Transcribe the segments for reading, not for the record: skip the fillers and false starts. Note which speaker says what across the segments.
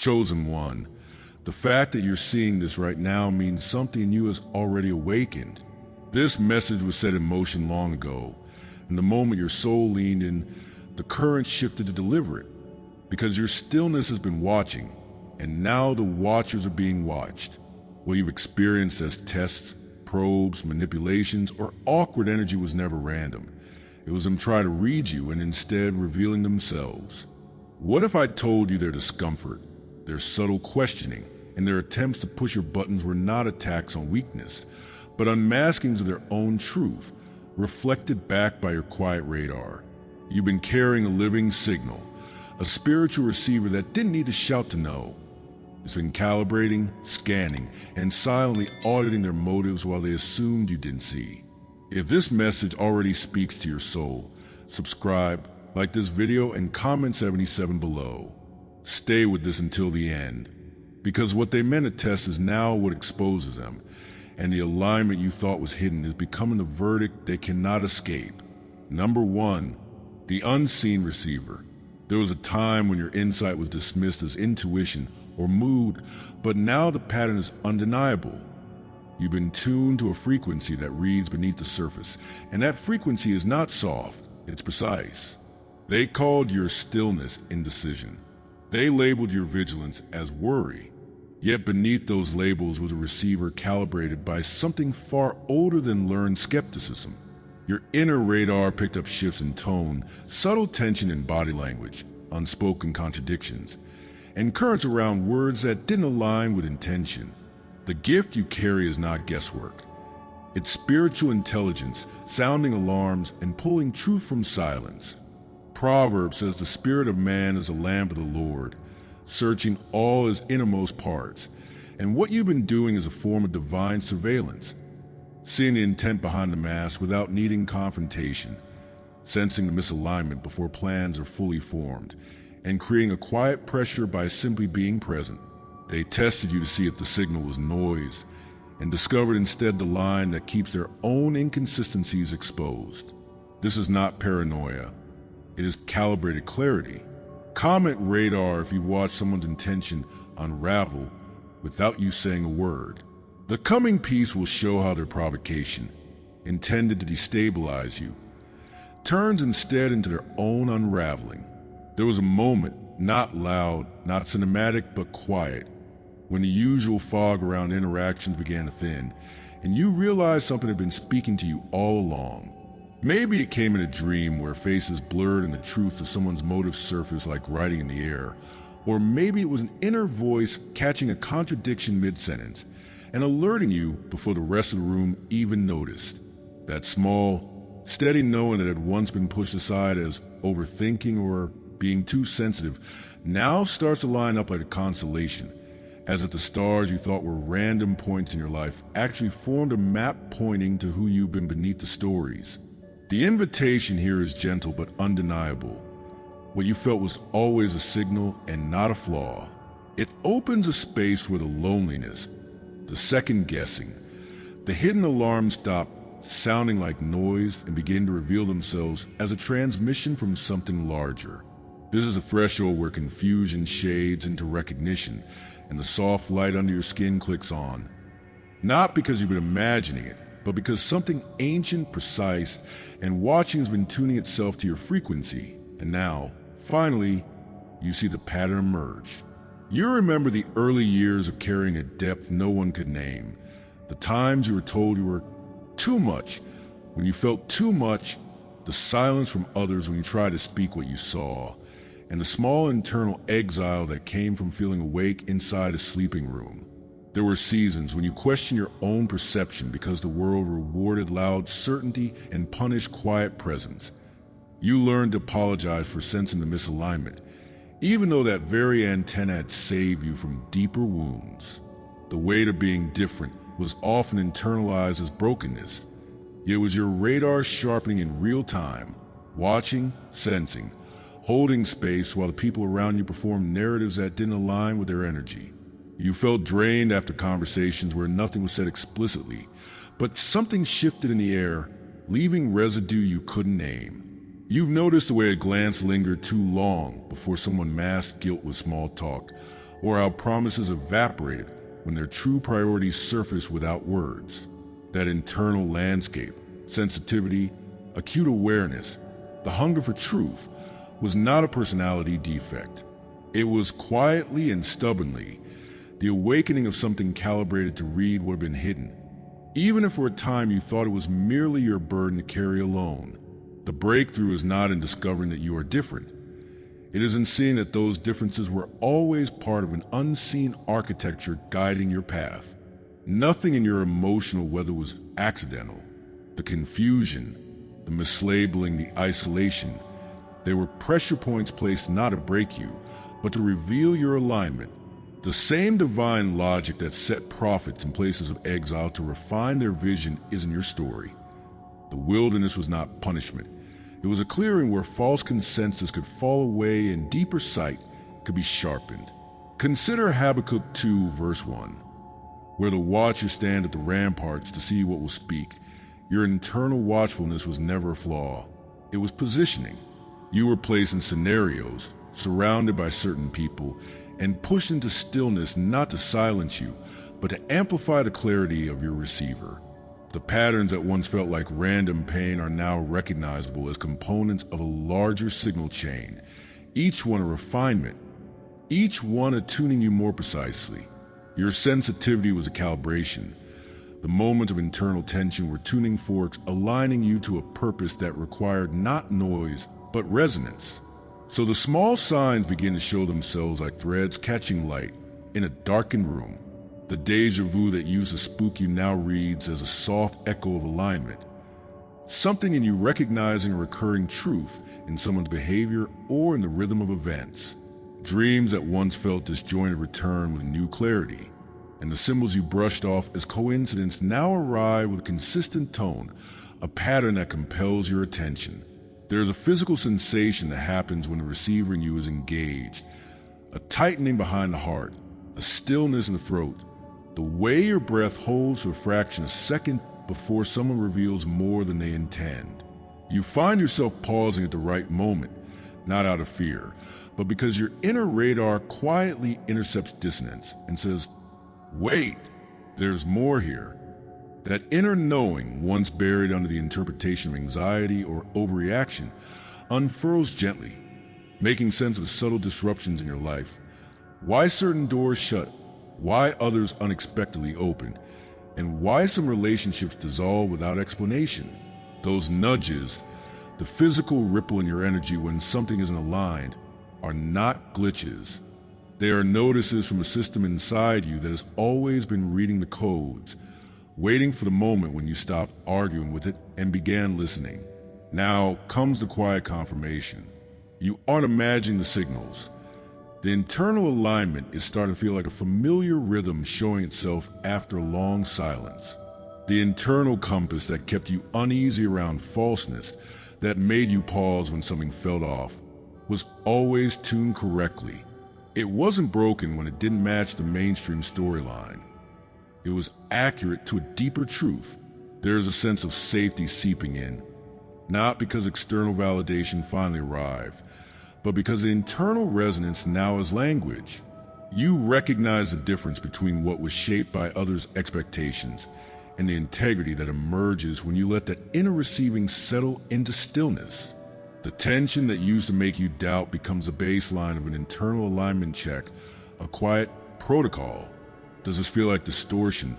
Speaker 1: Chosen one. The fact that you're seeing this right now means something in you has already awakened. This message was set in motion long ago, and the moment your soul leaned in, the current shifted to deliver it. Because your stillness has been watching, and now the watchers are being watched. What you've experienced as tests, probes, manipulations, or awkward energy was never random. It was them trying to read you and instead revealing themselves. What if I told you their discomfort, their subtle questioning, and their attempts to push your buttons were not attacks on weakness, but unmaskings of their own truth, reflected back by your quiet radar? You've been carrying a living signal, a spiritual receiver that didn't need to shout to know. It's been calibrating, scanning, and silently auditing their motives while they assumed you didn't see. If this message already speaks to your soul, subscribe, like this video, and comment 77 below. Stay with this until the end, because what they meant to test is now what exposes them, and the alignment you thought was hidden is becoming the verdict they cannot escape. Number 1. The unseen receiver. There was a time when your insight was dismissed as intuition or mood, but now the pattern is undeniable. You've been tuned to a frequency that reads beneath the surface, and that frequency is not soft, it's precise. They called your stillness indecision. They labeled your vigilance as worry. Yet beneath those labels was a receiver calibrated by something far older than learned skepticism. Your inner radar picked up shifts in tone, subtle tension in body language, unspoken contradictions, and currents around words that didn't align with intention. The gift you carry is not guesswork. It's spiritual intelligence, sounding alarms and pulling truth from silence. Proverbs says the spirit of man is a lamp of the Lord, searching all his innermost parts. And what you've been doing is a form of divine surveillance, seeing the intent behind the mask without needing confrontation, sensing the misalignment before plans are fully formed, and creating a quiet pressure by simply being present. They tested you to see if the signal was noise, and discovered instead the line that keeps their own inconsistencies exposed. This is not paranoia. It is calibrated clarity. Comment radar if you watch someone's intention unravel without you saying a word. The coming piece will show how their provocation, intended to destabilize you, turns instead into their own unraveling. There was a moment, not loud, not cinematic, but quiet, when the usual fog around interactions began to thin, and you realized something had been speaking to you all along. Maybe it came in a dream where faces blurred and the truth of someone's motive surfaced like writing in the air, or maybe it was an inner voice catching a contradiction mid-sentence and alerting you before the rest of the room even noticed. That small, steady knowing that had once been pushed aside as overthinking or being too sensitive now starts to line up like a constellation, as if the stars you thought were random points in your life actually formed a map pointing to who you've been beneath the stories. The invitation here is gentle but undeniable. What you felt was always a signal and not a flaw. It opens a space where the loneliness, the second guessing, the hidden alarms stop sounding like noise and begin to reveal themselves as a transmission from something larger. This is a threshold where confusion shades into recognition and the soft light under your skin clicks on. Not because you've been imagining it, but because something ancient, precise, and watching has been tuning itself to your frequency. And now, finally, you see the pattern emerge. You remember the early years of carrying a depth no one could name, the times you were told you were too much, when you felt too much, the silence from others when you tried to speak what you saw, and the small internal exile that came from feeling awake inside a sleeping room. There were seasons when you questioned your own perception because the world rewarded loud certainty and punished quiet presence. You learned to apologize for sensing the misalignment, even though that very antenna had saved you from deeper wounds. The weight of being different was often internalized as brokenness, yet it was your radar sharpening in real time, watching, sensing, holding space while the people around you performed narratives that didn't align with their energy. You felt drained after conversations where nothing was said explicitly, but something shifted in the air, leaving residue you couldn't name. You've noticed the way a glance lingered too long before someone masked guilt with small talk, or how promises evaporated when their true priorities surfaced without words. That internal landscape, sensitivity, acute awareness, the hunger for truth, was not a personality defect. It was quietly and stubbornly the awakening of something calibrated to read what had been hidden, even if for a time you thought it was merely your burden to carry alone. The breakthrough is not in discovering that you are different. It is in seeing that those differences were always part of an unseen architecture guiding your path. Nothing in your emotional weather was accidental. The confusion, the mislabeling, the isolation, they were pressure points placed not to break you, but to reveal your alignment. The same divine logic that set prophets in places of exile to refine their vision is in your story. The wilderness was not punishment. It was a clearing where false consensus could fall away and deeper sight could be sharpened. Consider Habakkuk 2, verse 1, where the watchers stand at the ramparts to see what will speak. Your internal watchfulness was never a flaw. It was positioning. You were placed in scenarios, surrounded by certain people, and pushed into stillness not to silence you, but to amplify the clarity of your receiver. The patterns that once felt like random pain are now recognizable as components of a larger signal chain, each one a refinement, each one attuning you more precisely. Your sensitivity was a calibration. The moments of internal tension were tuning forks, aligning you to a purpose that required not noise, but resonance. So the small signs begin to show themselves like threads catching light in a darkened room. The déjà vu that used to spook you now reads as a soft echo of alignment. Something in you recognizing a recurring truth in someone's behavior or in the rhythm of events. Dreams that once felt disjointed return with new clarity, and the symbols you brushed off as coincidence now arrive with a consistent tone, a pattern that compels your attention. There is a physical sensation that happens when the receiver in you is engaged, a tightening behind the heart, a stillness in the throat, the way your breath holds for a fraction of a second before someone reveals more than they intend. You find yourself pausing at the right moment, not out of fear, but because your inner radar quietly intercepts dissonance and says, "Wait, there's more here." That inner knowing, once buried under the interpretation of anxiety or overreaction, unfurls gently, making sense of the subtle disruptions in your life. Why certain doors shut, why others unexpectedly open, and why some relationships dissolve without explanation. Those nudges, the physical ripple in your energy when something isn't aligned, are not glitches. They are notices from a system inside you that has always been reading the codes, waiting for the moment when you stopped arguing with it and began listening. Now comes the quiet confirmation. You aren't imagining the signals. The internal alignment is starting to feel like a familiar rhythm showing itself after a long silence. The internal compass that kept you uneasy around falseness, that made you pause when something felt off, was always tuned correctly. It wasn't broken when it didn't match the mainstream storyline. It was accurate to a deeper truth. There is a sense of safety seeping in, not because external validation finally arrived, but because the internal resonance now is language. You recognize the difference between what was shaped by others' expectations and the integrity that emerges when you let that inner receiving settle into stillness. The tension that used to make you doubt becomes the baseline of an internal alignment check, a quiet protocol. Does this feel like distortion,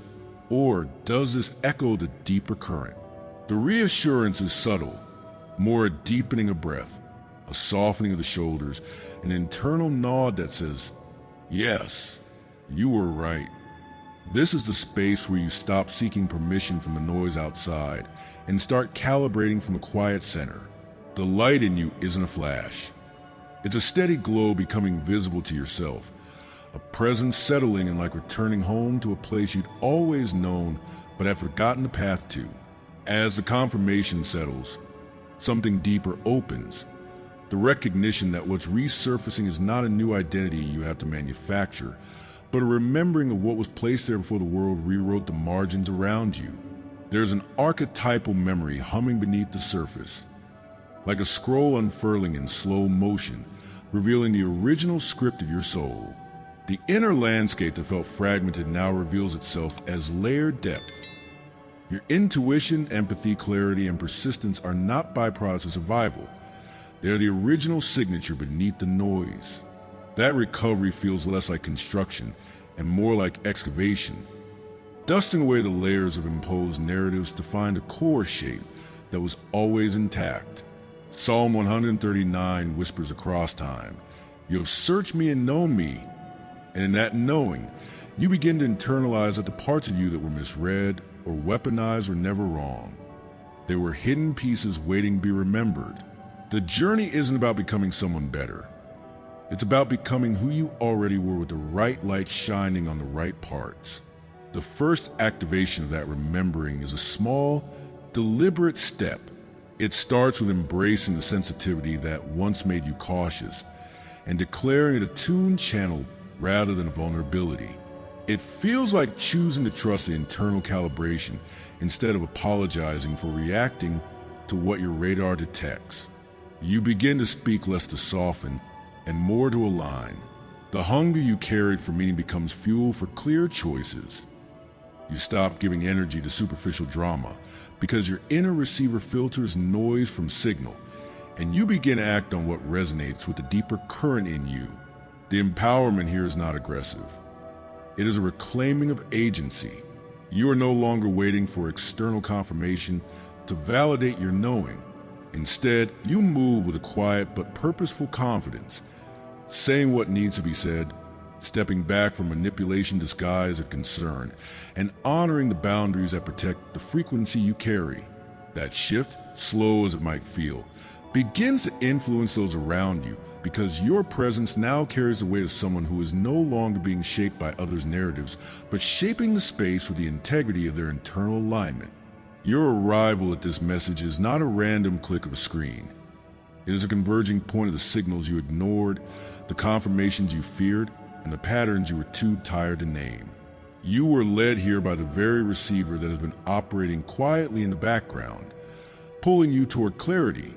Speaker 1: or does this echo the deeper current? The reassurance is subtle, more a deepening of breath, a softening of the shoulders, an internal nod that says, "Yes, you were right." This is the space where you stop seeking permission from the noise outside and start calibrating from a quiet center. The light in you isn't a flash. It's a steady glow becoming visible to yourself, a presence settling in like returning home to a place you'd always known but had forgotten the path to. As the confirmation settles, something deeper opens, the recognition that what's resurfacing is not a new identity you have to manufacture, but a remembering of what was placed there before the world rewrote the margins around you. There's an archetypal memory humming beneath the surface, like a scroll unfurling in slow motion, revealing the original script of your soul. The inner landscape that felt fragmented now reveals itself as layered depth. Your intuition, empathy, clarity, and persistence are not byproducts of survival. They are the original signature beneath the noise. That recovery feels less like construction and more like excavation, dusting away the layers of imposed narratives to find a core shape that was always intact. Psalm 139 whispers across time, "You have searched me and known me." And in that knowing, you begin to internalize that the parts of you that were misread or weaponized were never wrong. They were hidden pieces waiting to be remembered. The journey isn't about becoming someone better. It's about becoming who you already were with the right light shining on the right parts. The first activation of that remembering is a small, deliberate step. It starts with embracing the sensitivity that once made you cautious and declaring it a tuned channel rather than vulnerability. It feels like choosing to trust the internal calibration instead of apologizing for reacting to what your radar detects. You begin to speak less to soften and more to align. The hunger you carried for meaning becomes fuel for clear choices. You stop giving energy to superficial drama because your inner receiver filters noise from signal, and you begin to act on what resonates with the deeper current in you. The empowerment here is not aggressive. It is a reclaiming of agency. You are no longer waiting for external confirmation to validate your knowing. Instead, you move with a quiet but purposeful confidence, saying what needs to be said, stepping back from manipulation disguised as concern, and honoring the boundaries that protect the frequency you carry. That shift, slow as it might feel, begins to influence those around you because your presence now carries the weight of someone who is no longer being shaped by others' narratives, but shaping the space with the integrity of their internal alignment. Your arrival at this message is not a random click of a screen. It is a converging point of the signals you ignored, the confirmations you feared, and the patterns you were too tired to name. You were led here by the very receiver that has been operating quietly in the background, pulling you toward clarity,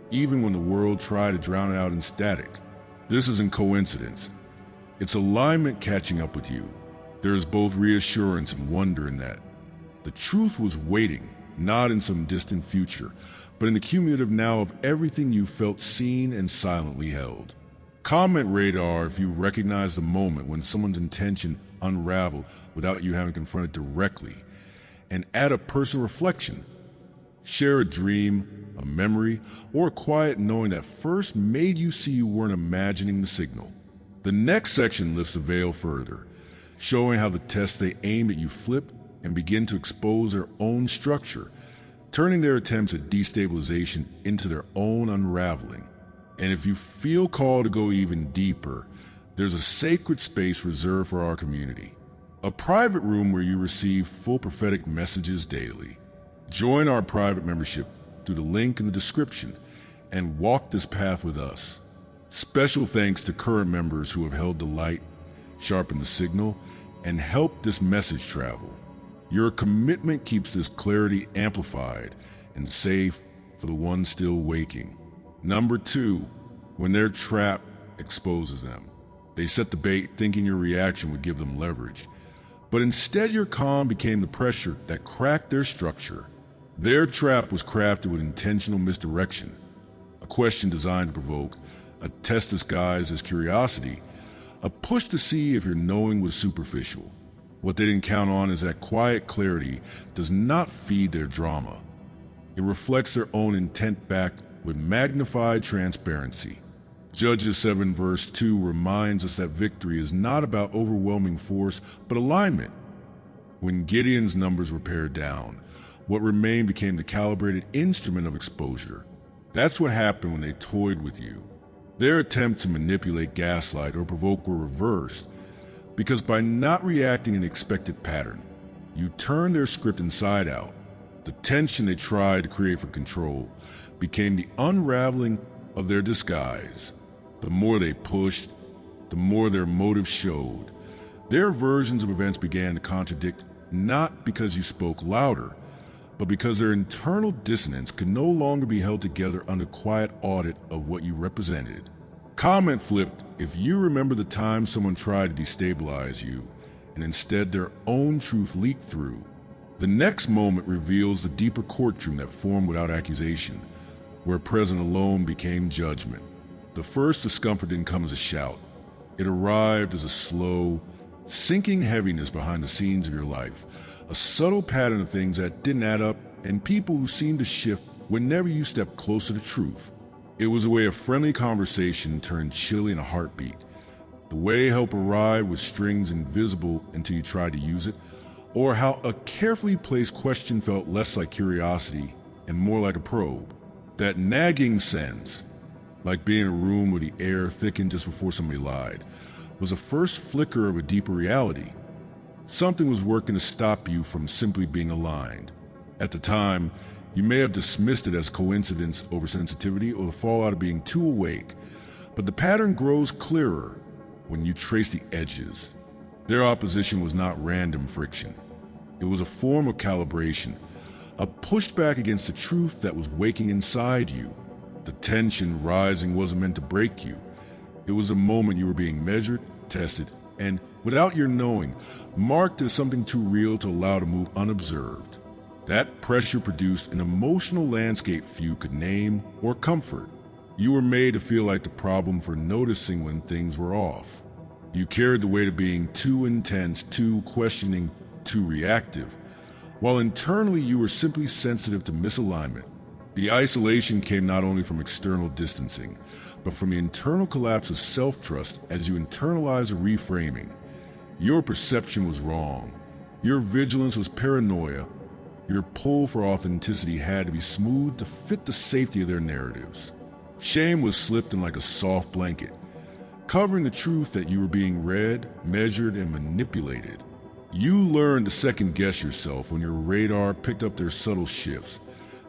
Speaker 1: even when the world tried to drown it out in static. This isn't coincidence. It's alignment catching up with you. There is both reassurance and wonder in that. The truth was waiting, not in some distant future, but in the cumulative now of everything you felt seen and silently held. Comment radar if you recognize the moment when someone's intention unraveled without you having confronted directly, and add a personal reflection. Share a dream, a memory, or a quiet knowing that first made you see you weren't imagining the signal. The next section lifts the veil further, showing how the tests they aimed at you flip and begin to expose their own structure, turning their attempts at destabilization into their own unraveling. And if you feel called to go even deeper, there's a sacred space reserved for our community, a private room where you receive full prophetic messages daily. Join our private membership through the link in the description and walk this path with us. Special thanks to current members who have held the light, sharpened the signal, and helped this message travel. Your commitment keeps this clarity amplified and safe for the ones still waking. Number 2, when their trap exposes them. They set the bait thinking your reaction would give them leverage, but instead your calm became the pressure that cracked their structure. Their trap was crafted with intentional misdirection, a question designed to provoke, a test disguised as curiosity, a push to see if your knowing was superficial. What they didn't count on is that quiet clarity does not feed their drama. It reflects their own intent back with magnified transparency. Judges 7 verse 2 reminds us that victory is not about overwhelming force, but alignment. When Gideon's numbers were pared down, what remained became the calibrated instrument of exposure. That's what happened when they toyed with you. Their attempts to manipulate, gaslight, or provoke were reversed, because by not reacting in the expected pattern, you turned their script inside out. The tension they tried to create for control became the unraveling of their disguise. The more they pushed, the more their motives showed. Their versions of events began to contradict, not because you spoke louder, but because their internal dissonance could no longer be held together under quiet audit of what you represented. comment flipped if you remember the time someone tried to destabilize you, and instead their own truth leaked through. The next moment reveals the deeper courtroom that formed without accusation, where present alone became judgment. The first discomfort didn't come as a shout. It arrived as a slow, sinking heaviness behind the scenes of your life, a subtle pattern of things that didn't add up and people who seemed to shift whenever you stepped closer to truth. It was the way a friendly conversation turned chilly in a heartbeat, the way help arrived with strings invisible until you tried to use it, or how a carefully placed question felt less like curiosity and more like a probe. That nagging sense, like being in a room where the air thickened just before somebody lied, was the first flicker of a deeper reality. Something was working to stop you from simply being aligned. At the time, you may have dismissed it as coincidence, oversensitivity, or the fallout of being too awake, but the pattern grows clearer when you trace the edges. Their opposition was not random friction. It was a form of calibration, a pushback against the truth that was waking inside you. The tension rising wasn't meant to break you. It was a moment you were being measured, tested, and, without your knowing, marked as something too real to allow to move unobserved. That pressure produced an emotional landscape few could name or comfort. You were made to feel like the problem for noticing when things were off. You carried the weight of being too intense, too questioning, too reactive, while internally you were simply sensitive to misalignment. The isolation came not only from external distancing, but from the internal collapse of self-trust as you internalized a reframing. Your perception was wrong. Your vigilance was paranoia. Your pull for authenticity had to be smoothed to fit the safety of their narratives. Shame was slipped in like a soft blanket, covering the truth that you were being read, measured, and manipulated. You learned to second-guess yourself when your radar picked up their subtle shifts,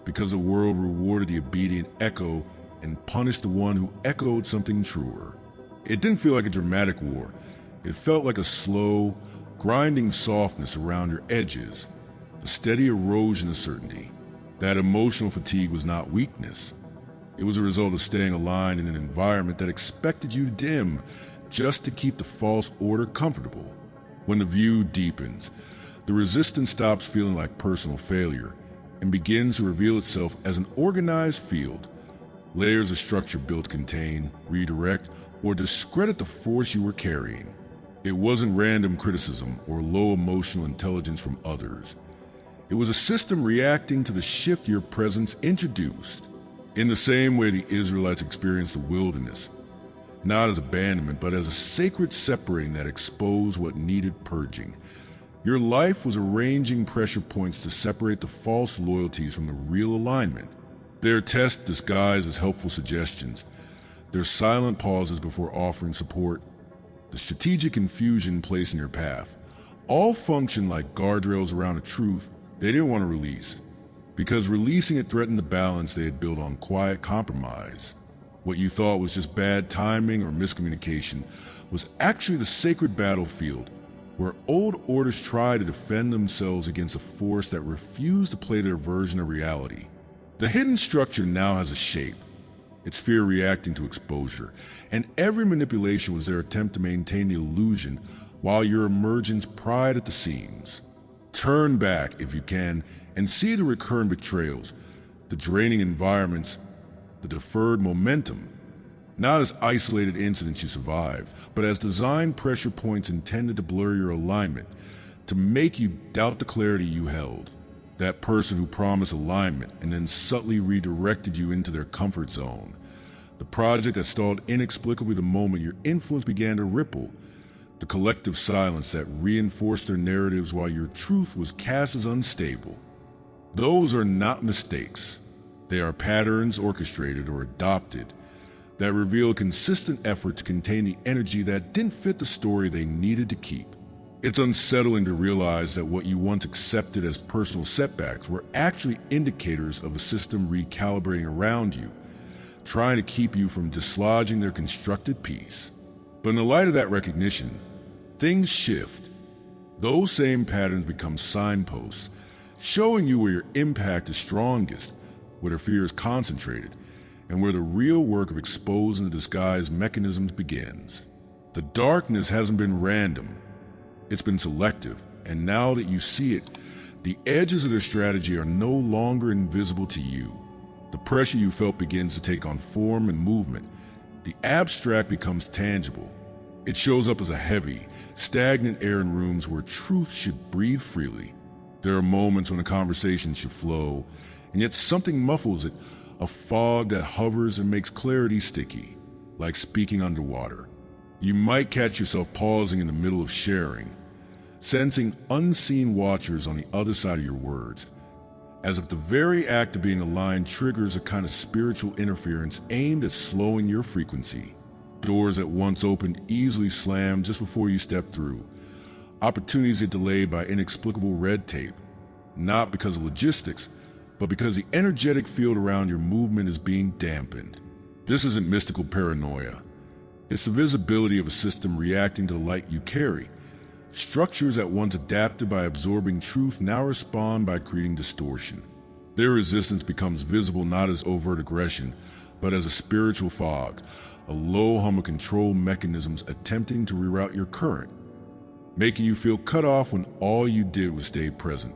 Speaker 1: because the world rewarded the obedient echo and punished the one who echoed something truer. It didn't feel like a dramatic war. It felt like a slow, grinding softness around your edges, a steady erosion of certainty. That emotional fatigue was not weakness. It was a result of staying aligned in an environment that expected you to dim just to keep the false order comfortable. When the view deepens, the resistance stops feeling like personal failure and begins to reveal itself as an organized field. Layers of structure built to contain, redirect, or discredit the force you were carrying. It wasn't random criticism or low emotional intelligence from others. It was a system reacting to the shift your presence introduced. In the same way the Israelites experienced the wilderness, not as abandonment, but as a sacred separating that exposed what needed purging. Your life was arranging pressure points to separate the false loyalties from the real alignment. Their tests disguised as helpful suggestions, their silent pauses before offering support, the strategic infusion placed in your path, all function like guardrails around a truth they didn't want to release, because releasing it threatened the balance they had built on quiet compromise. What you thought was just bad timing or miscommunication was actually the sacred battlefield where old orders try to defend themselves against a force that refused to play their version of reality. The hidden structure now has a shape, its fear reacting to exposure, and every manipulation was their attempt to maintain the illusion while your emergence pried at the seams. Turn back, if you can, and see the recurrent betrayals, the draining environments, the deferred momentum, not as isolated incidents you survived, but as designed pressure points intended to blur your alignment, to make you doubt the clarity you held. That person who promised alignment and then subtly redirected you into their comfort zone. The project that stalled inexplicably the moment your influence began to ripple. The collective silence that reinforced their narratives while your truth was cast as unstable. Those are not mistakes. They are patterns orchestrated or adopted that reveal a consistent effort to contain the energy that didn't fit the story they needed to keep. It's unsettling to realize that what you once accepted as personal setbacks were actually indicators of a system recalibrating around you, trying to keep you from dislodging their constructed peace. But in the light of that recognition, things shift. Those same patterns become signposts, showing you where your impact is strongest, where their fear is concentrated, and where the real work of exposing the disguise mechanisms begins. The darkness hasn't been random, it's been selective, and now that you see it, the edges of their strategy are no longer invisible to you. The pressure you felt begins to take on form and movement. The abstract becomes tangible. It shows up as a heavy, stagnant air in rooms where truth should breathe freely. There are moments when a conversation should flow, and yet something muffles it, a fog that hovers and makes clarity sticky, like speaking underwater. You might catch yourself pausing in the middle of sharing, sensing unseen watchers on the other side of your words, as if the very act of being aligned triggers a kind of spiritual interference aimed at slowing your frequency. Doors that once opened easily slam just before you step through. Opportunities get delayed by inexplicable red tape, not because of logistics, but because the energetic field around your movement is being dampened. This isn't mystical paranoia. It's the visibility of a system reacting to the light you carry. Structures that once adapted by absorbing truth now respond by creating distortion. Their resistance becomes visible not as overt aggression, but as a spiritual fog, a low hum of control mechanisms attempting to reroute your current, making you feel cut off when all you did was stay present.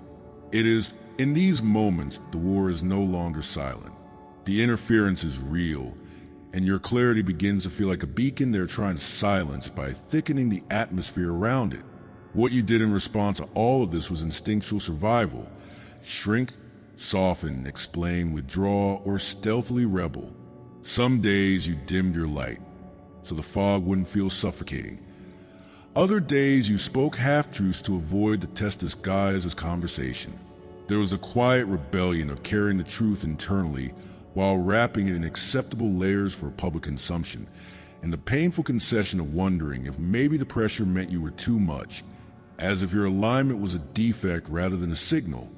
Speaker 1: It is in these moments the war is no longer silent. The interference is real, and your clarity begins to feel like a beacon they're trying to silence by thickening the atmosphere around it. What you did in response to all of this was instinctual survival. Shrink, soften, explain, withdraw, or stealthily rebel. Some days you dimmed your light, so the fog wouldn't feel suffocating. Other days you spoke half-truths to avoid the test disguised as conversation. There was a quiet rebellion of carrying the truth internally while wrapping it in acceptable layers for public consumption, and the painful concession of wondering if maybe the pressure meant you were too much, as if your alignment was a defect rather than a signal.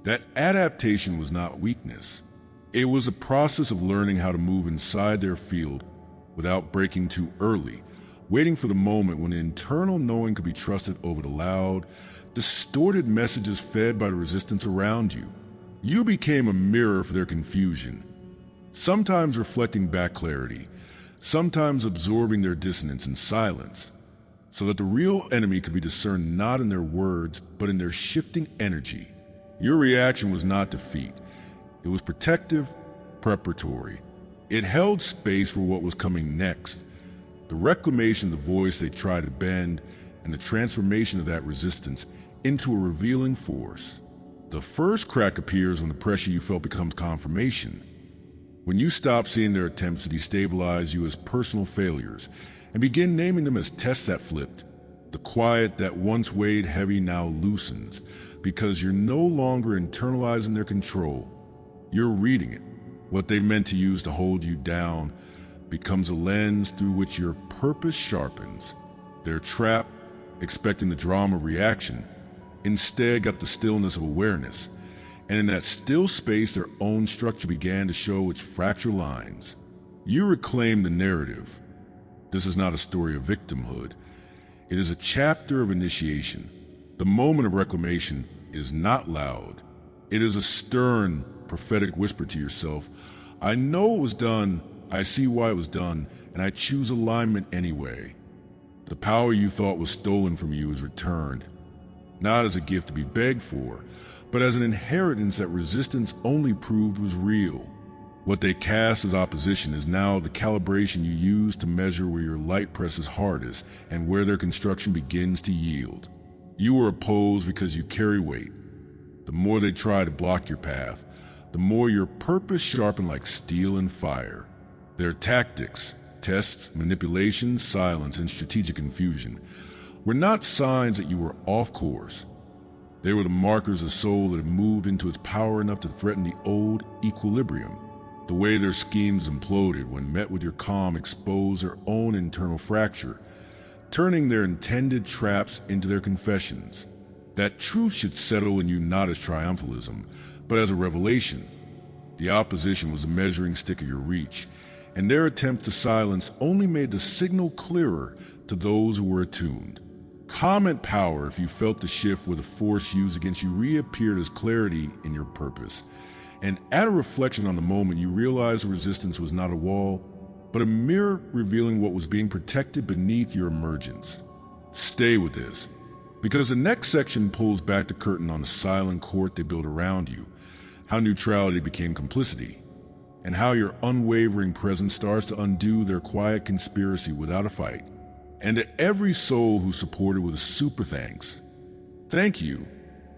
Speaker 1: That adaptation was not weakness. It was a process of learning how to move inside their field without breaking too early, waiting for the moment when the internal knowing could be trusted over the loud, distorted messages fed by the resistance around you. You became a mirror for their confusion, sometimes reflecting back clarity, sometimes absorbing their dissonance in silence, so that the real enemy could be discerned not in their words, but in their shifting energy. Your reaction was not defeat. It was protective, preparatory. It held space for what was coming next, the reclamation of the voice they tried to bend, and the transformation of that resistance into a revealing force. The first crack appears when the pressure you felt becomes confirmation. When you stop seeing their attempts to destabilize you as personal failures and begin naming them as tests that flipped, the quiet that once weighed heavy now loosens because you're no longer internalizing their control. You're reading it. What they meant to use to hold you down becomes a lens through which your purpose sharpens. Their trap, expecting the drama of reaction, instead got the stillness of awareness, and in that still space their own structure began to show its fractured lines. You reclaim the narrative. This is not a story of victimhood. It is a chapter of initiation. The moment of reclamation is not loud. It is a stern, prophetic whisper to yourself. I know it was done, I see why it was done, and I choose alignment anyway. The power you thought was stolen from you is returned, not as a gift to be begged for, but as an inheritance that resistance only proved was real. What they cast as opposition is now the calibration you use to measure where your light presses hardest and where their construction begins to yield. You were opposed because you carry weight. The more they try to block your path, the more your purpose sharpened like steel and fire. Their tactics, tests, manipulation, silence, and strategic confusion were not signs that you were off course. They were the markers of soul that had moved into its power enough to threaten the old equilibrium. The way their schemes imploded when met with your calm exposed their own internal fracture, turning their intended traps into their confessions. That truth should settle in you not as triumphalism, but as a revelation. The opposition was a measuring stick of your reach, and their attempt to silence only made the signal clearer to those who were attuned. Comment power if you felt the shift where the force used against you reappeared as clarity in your purpose, And at a reflection on the moment, you realize the resistance was not a wall, but a mirror revealing what was being protected beneath your emergence. Stay with this, because the next section pulls back the curtain on the silent court they built around you, how neutrality became complicity, and how your unwavering presence starts to undo their quiet conspiracy without a fight. And to every soul who supported with a super thanks, thank you.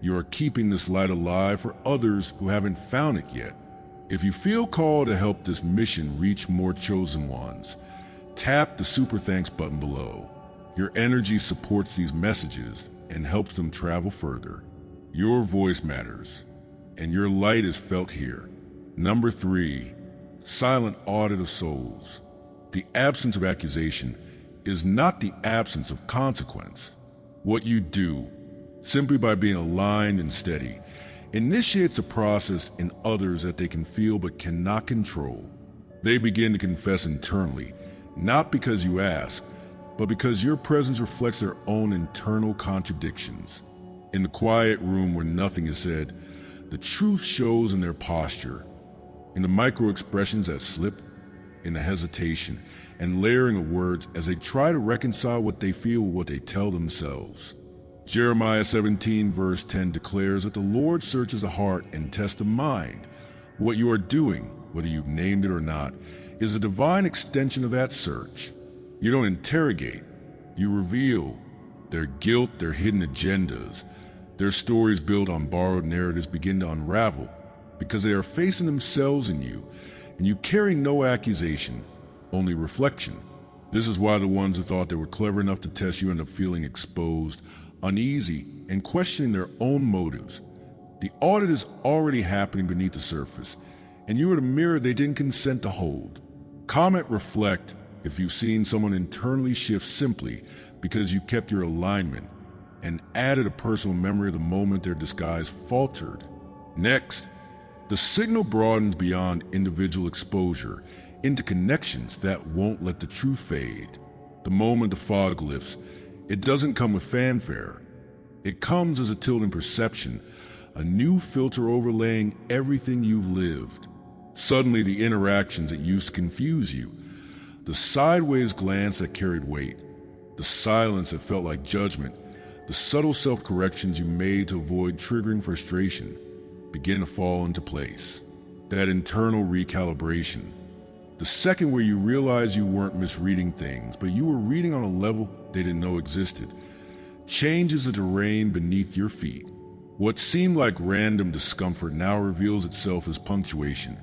Speaker 1: You are keeping this light alive for others who haven't found it yet. If you feel called to help this mission reach more chosen ones, tap the super thanks button below. Your energy supports these messages and helps them travel further. Your voice matters, and your light is felt here. Number 3, silent audit of souls. The absence of accusation is not the absence of consequence. What you do, simply by being aligned and steady, initiates a process in others that they can feel but cannot control. They begin to confess internally, not because you ask, but because your presence reflects their own internal contradictions. In the quiet room where nothing is said, the truth shows in their posture, in the micro-expressions that slip, in the hesitation and layering of words as they try to reconcile what they feel with what they tell themselves. Jeremiah 17 verse 10 declares that the Lord searches the heart and tests the mind. What you are doing, whether you've named it or not, is a divine extension of that search. You don't interrogate, you reveal. Their guilt, their hidden agendas, their stories built on borrowed narratives begin to unravel because they are facing themselves in you, and you carry no accusation, only reflection. This is why the ones who thought they were clever enough to test you end up feeling exposed, uneasy, and questioning their own motives. The audit is already happening beneath the surface, and you are the mirror they didn't consent to hold. Comment, reflect if you've seen someone internally shift simply because you kept your alignment and added a personal memory of the moment their disguise faltered. Next, the signal broadens beyond individual exposure into connections that won't let the truth fade. The moment the fog lifts, it doesn't come with fanfare. It comes as a tilt in perception, a new filter overlaying everything you've lived. Suddenly, the interactions that used to confuse you, the sideways glance that carried weight, the silence that felt like judgment, the subtle self-corrections you made to avoid triggering frustration, begin to fall into place. That internal recalibration. The second where you realize you weren't misreading things, but you were reading on a level they didn't know existed, changes the terrain beneath your feet. What seemed like random discomfort now reveals itself as punctuation,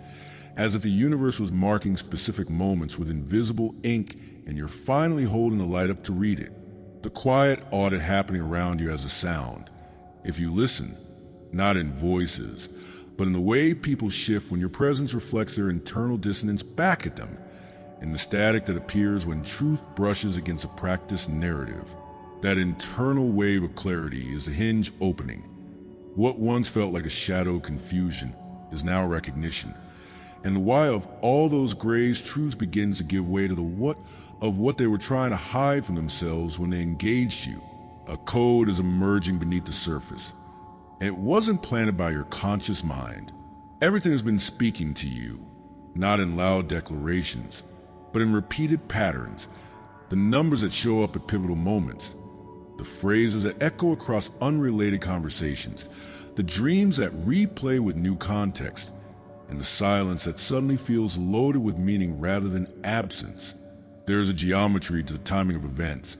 Speaker 1: as if the universe was marking specific moments with invisible ink and you're finally holding the light up to read it. The quiet audit happening around you as a sound. If you listen, not in voices, but in the way people shift when your presence reflects their internal dissonance back at them, in the static that appears when truth brushes against a practiced narrative. That internal wave of clarity is a hinge opening. What once felt like a shadow confusion is now recognition. And the why of all those grays truths begins to give way to the what of what they were trying to hide from themselves when they engaged you. A code is emerging beneath the surface. And it wasn't planted by your conscious mind. Everything has been speaking to you, not in loud declarations, but in repeated patterns, the numbers that show up at pivotal moments, the phrases that echo across unrelated conversations, the dreams that replay with new context, and the silence that suddenly feels loaded with meaning rather than absence. There is a geometry to the timing of events,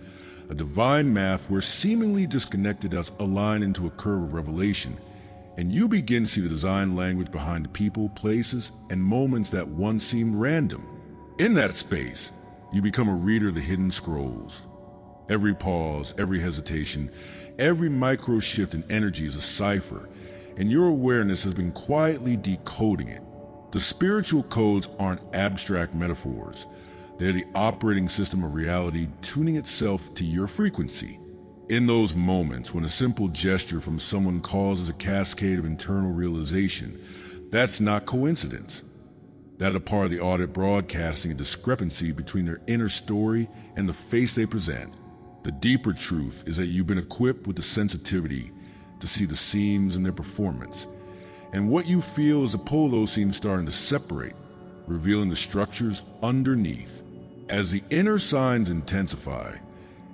Speaker 1: a divine math where seemingly disconnected dots align into a curve of revelation, and you begin to see the design language behind the people, places, and moments that once seemed random. In that space, you become a reader of the hidden scrolls. Every pause, every hesitation, every micro shift in energy is a cipher, and your awareness has been quietly decoding it. The spiritual codes aren't abstract metaphors. They're the operating system of reality tuning itself to your frequency. In those moments when a simple gesture from someone causes a cascade of internal realization, that's not coincidence. That's a part of the audit broadcasting a discrepancy between their inner story and the face they present. The deeper truth is that you've been equipped with the sensitivity to see the seams in their performance, and what you feel as the polo seems starting to separate, revealing the structures underneath. As the inner signs intensify,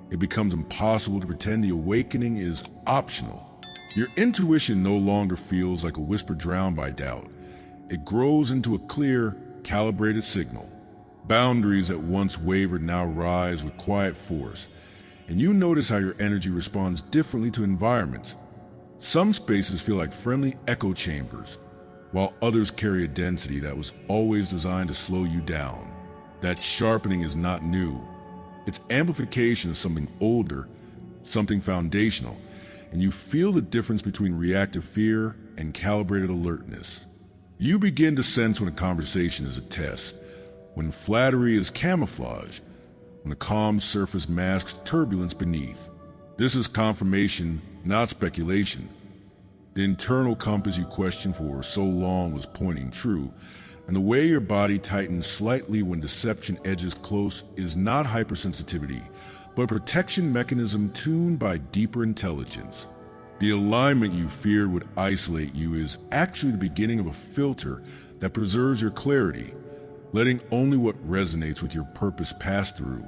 Speaker 1: it becomes impossible to pretend the awakening is optional. Your intuition no longer feels like a whisper drowned by doubt. It grows into a clear, calibrated signal. Boundaries that once wavered now rise with quiet force, and you notice how your energy responds differently to environments. Some spaces feel like friendly echo chambers, while others carry a density that was always designed to slow you down. That sharpening is not new. It's amplification of something older, something foundational, and you feel the difference between reactive fear and calibrated alertness. You begin to sense when a conversation is a test, when flattery is camouflage, when a calm surface masks turbulence beneath. This is confirmation, not speculation. The internal compass you questioned for so long was pointing true, and the way your body tightens slightly when deception edges close is not hypersensitivity, but a protection mechanism tuned by deeper intelligence. The alignment you feared would isolate you is actually the beginning of a filter that preserves your clarity, letting only what resonates with your purpose pass through.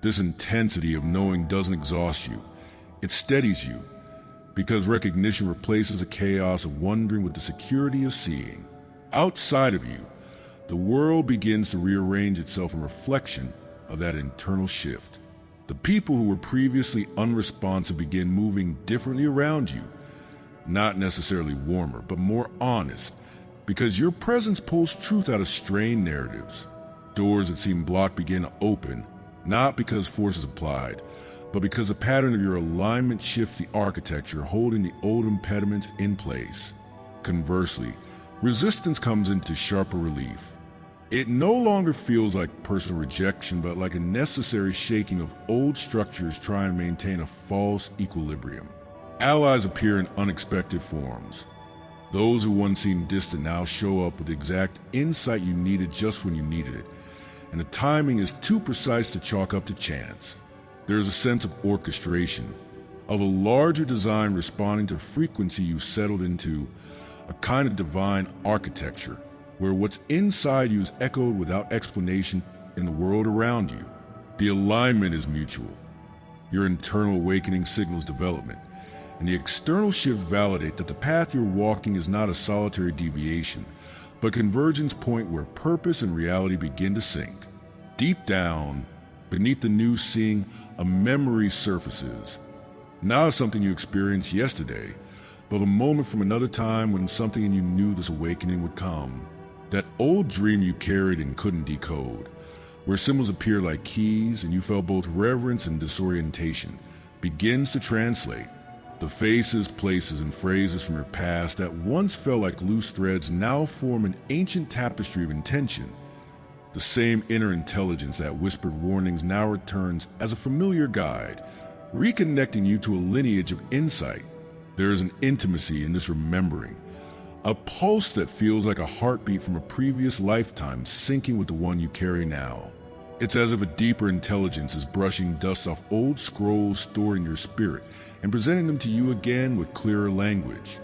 Speaker 1: This intensity of knowing doesn't exhaust you, it steadies you, because recognition replaces the chaos of wondering with the security of seeing. Outside of you, the world begins to rearrange itself in reflection of that internal shift. The people who were previously unresponsive begin moving differently around you, not necessarily warmer, but more honest, because your presence pulls truth out of strained narratives. Doors that seem blocked begin to open, not because force is applied, but because the pattern of your alignment shifts the architecture, holding the old impediments in place. Conversely, resistance comes into sharper relief. It no longer feels like personal rejection, but like a necessary shaking of old structures trying to maintain a false equilibrium. Allies appear in unexpected forms. Those who once seemed distant now show up with the exact insight you needed just when you needed it, and the timing is too precise to chalk up to chance. There is a sense of orchestration, of a larger design responding to frequency you've settled into, a kind of divine architecture, where what's inside you is echoed without explanation in the world around you. The alignment is mutual. Your internal awakening signals development, and the external shifts validate that the path you're walking is not a solitary deviation, but a convergence point where purpose and reality begin to sync. Deep down, beneath the new seeing, a memory surfaces. Not something you experienced yesterday, but a moment from another time when something in you knew this awakening would come. That old dream you carried and couldn't decode, where symbols appear like keys and you felt both reverence and disorientation, begins to translate. The faces, places, and phrases from your past that once felt like loose threads now form an ancient tapestry of intention. The same inner intelligence that whispered warnings now returns as a familiar guide, reconnecting you to a lineage of insight. There is an intimacy in this remembering, a pulse that feels like a heartbeat from a previous lifetime syncing with the one you carry now. It's as if a deeper intelligence is brushing dust off old scrolls stored in your spirit and presenting them to you again with clearer language.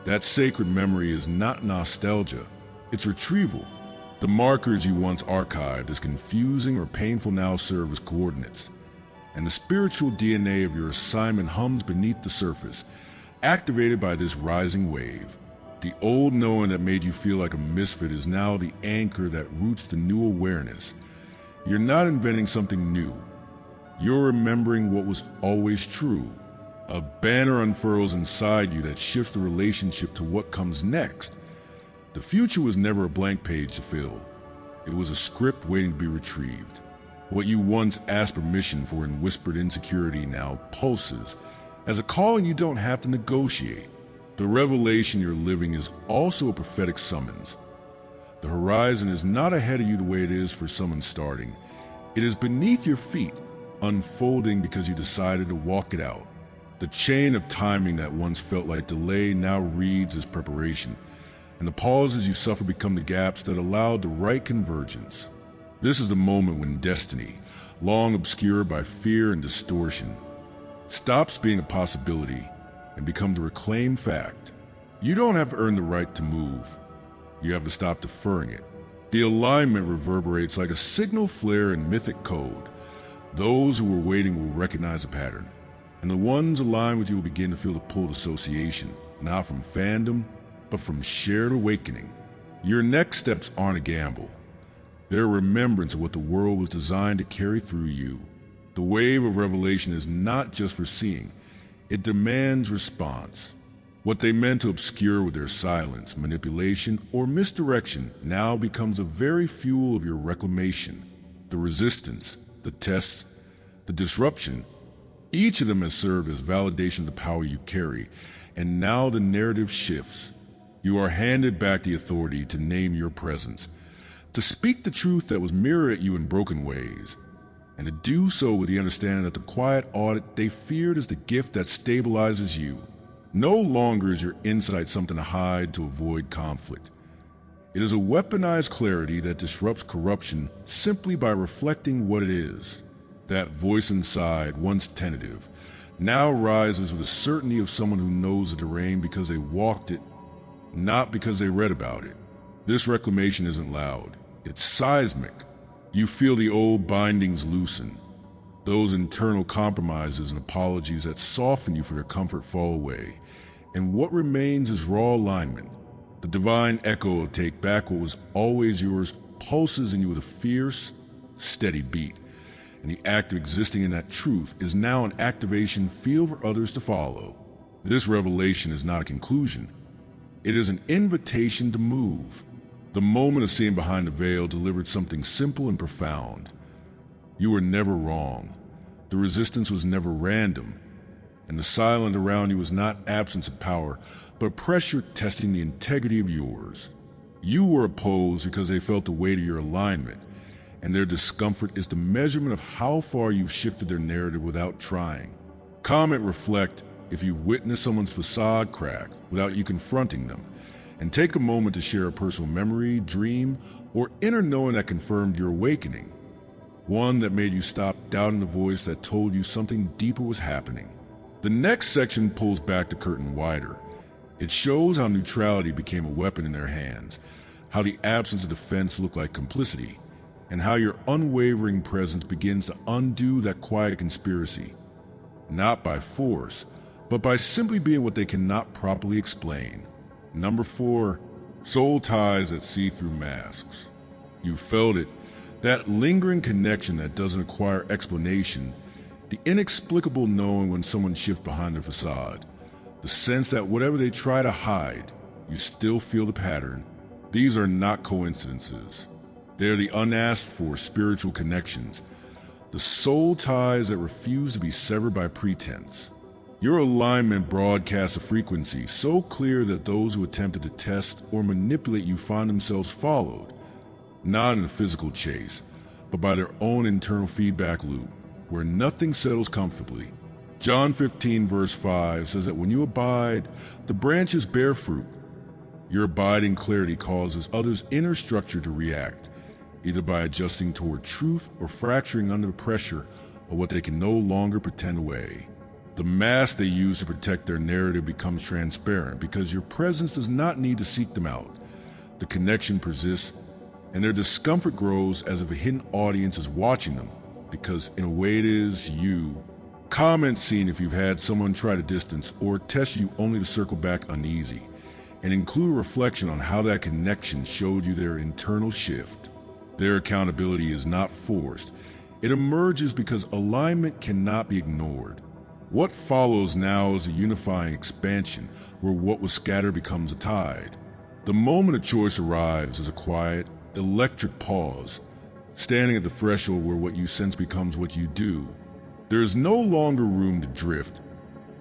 Speaker 1: That sacred memory is not nostalgia, it's retrieval. The markers you once archived as confusing or painful now serve as coordinates, and the spiritual DNA of your assignment hums beneath the surface, activated by this rising wave. The old knowing that made you feel like a misfit is now the anchor that roots the new awareness. You're not inventing something new. You're remembering what was always true. A banner unfurls inside you that shifts the relationship to what comes next. The future was never a blank page to fill. It was a script waiting to be retrieved. What you once asked permission for in whispered insecurity now pulses as a calling you don't have to negotiate. The revelation you're living is also a prophetic summons. The horizon is not ahead of you the way it is for someone starting. It is beneath your feet, unfolding because you decided to walk it out. The chain of timing that once felt like delay now reads as preparation, and the pauses you suffer become the gaps that allowed the right convergence. This is the moment when destiny, long obscured by fear and distortion, stops being a possibility and becomes a reclaimed fact. You don't have to earn the right to move. You have to stop deferring it. The alignment reverberates like a signal flare in mythic code. Those who are waiting will recognize a pattern, and the ones aligned with you will begin to feel the pull of association, not from fandom, but from shared awakening. Your next steps aren't a gamble. They're a remembrance of what the world was designed to carry through you. The wave of revelation is not just for seeing, it demands response. What they meant to obscure with their silence, manipulation, or misdirection now becomes the very fuel of your reclamation. The resistance, the tests, the disruption, each of them has served as validation of the power you carry, and now the narrative shifts. You are handed back the authority to name your presence, to speak the truth that was mirrored at you in broken ways, and to do so with the understanding that the quiet audit they feared is the gift that stabilizes you. No longer is your insight something to hide to avoid conflict. It is a weaponized clarity that disrupts corruption simply by reflecting what it is. That voice inside, once tentative, now rises with the certainty of someone who knows the terrain because they walked it, not because they read about it. This reclamation isn't loud, it's seismic. You feel the old bindings loosen. Those internal compromises and apologies that soften you for your comfort fall away, and what remains is raw alignment. The divine echo of take back what was always yours pulses in you with a fierce, steady beat, and the act of existing in that truth is now an activation field for others to follow. This revelation is not a conclusion. It is an invitation to move. The moment of seeing behind the veil delivered something simple and profound. You were never wrong. The resistance was never random. And the silence around you was not absence of power, but pressure testing the integrity of yours. You were opposed because they felt the weight of your alignment, and their discomfort is the measurement of how far you've shifted their narrative without trying. Comment reflect if you've witnessed someone's facade crack without you confronting them, and take a moment to share a personal memory, dream, or inner knowing that confirmed your awakening. One that made you stop doubting the voice that told you something deeper was happening. The next section pulls back the curtain wider. It shows how neutrality became a weapon in their hands, how the absence of defense looked like complicity, and how your unwavering presence begins to undo that quiet conspiracy. Not by force, but by simply being what they cannot properly explain. Number 4, soul ties that see through masks. You felt it, that lingering connection that doesn't require explanation, the inexplicable knowing when someone shifts behind their facade, the sense that whatever they try to hide, you still feel the pattern. These are not coincidences. They are the unasked for spiritual connections, the soul ties that refuse to be severed by pretense. Your alignment broadcasts a frequency so clear that those who attempted to test or manipulate you find themselves followed, not in a physical chase, but by their own internal feedback loop, where nothing settles comfortably. John 15 verse 5 says that when you abide, the branches bear fruit. Your abiding clarity causes others' inner structure to react, either by adjusting toward truth or fracturing under the pressure of what they can no longer pretend away. The mask they use to protect their narrative becomes transparent because your presence does not need to seek them out. The connection persists, and their discomfort grows as if a hidden audience is watching them, because in a way it is you. Comment scene if you've had someone try to distance or test you only to circle back uneasy, and include a reflection on how that connection showed you their internal shift. Their accountability is not forced. It emerges because alignment cannot be ignored. What follows now is a unifying expansion where what was scattered becomes a tide. The moment of choice arrives as a quiet, electric pause, standing at the threshold where what you sense becomes what you do. There is no longer room to drift,